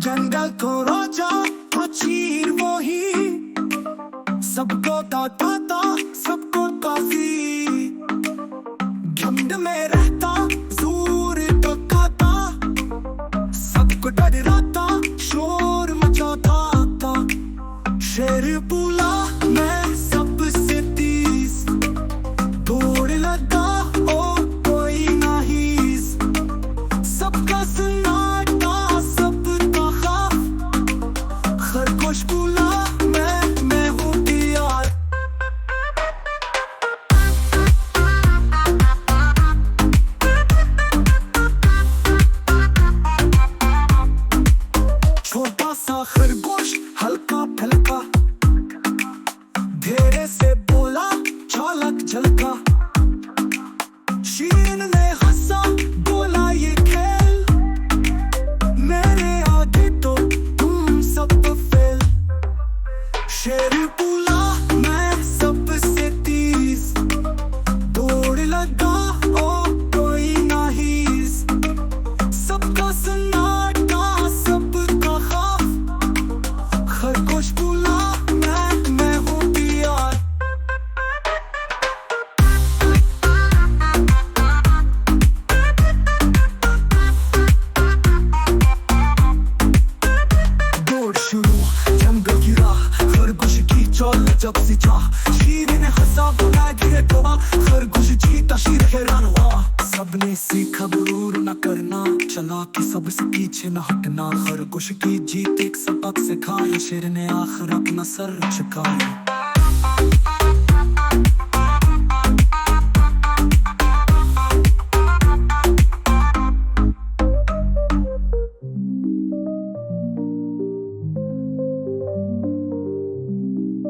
जंगल को राजा तो चीर वो ही, सबको दाता सबको काफी। झुंड में रहता जोर तो खाता, सबको डराता शोर मचाता था। शेर बोला मैं सबसे तेज, दौड़ लगा ओ कोई नहीं। सबका सन्नाटा सबका खौफ, खरगोश बोला मैं हूँ तैयार। छोटा सा खरगोश हल्का फुल्का, धीरे से बोला चालक झलका। शीन ने हंसा बोला ये खेल, मेरे आगे तो तुम सब फेल। शेर बोला मैं सबसे तेज, दौड़ लगा ओ कोई नहीं। सबका सन्नाटा सबका खौफ, खरगोश बोला मैं हूँ तैयार। दौड़ शुरू जंगल की राह, खरगोश की चाल जब से चाह। शीर ने हंसा बोला धीरे दबा, खरगोश जीता शीर हैरान हुआ। सबने सीखा गुरूर न करना, चला कि सबसे पीछे न हटना। खरगोश की जीत एक सबक सिखाया, शेर ने आखिर अपना सर झुकाया।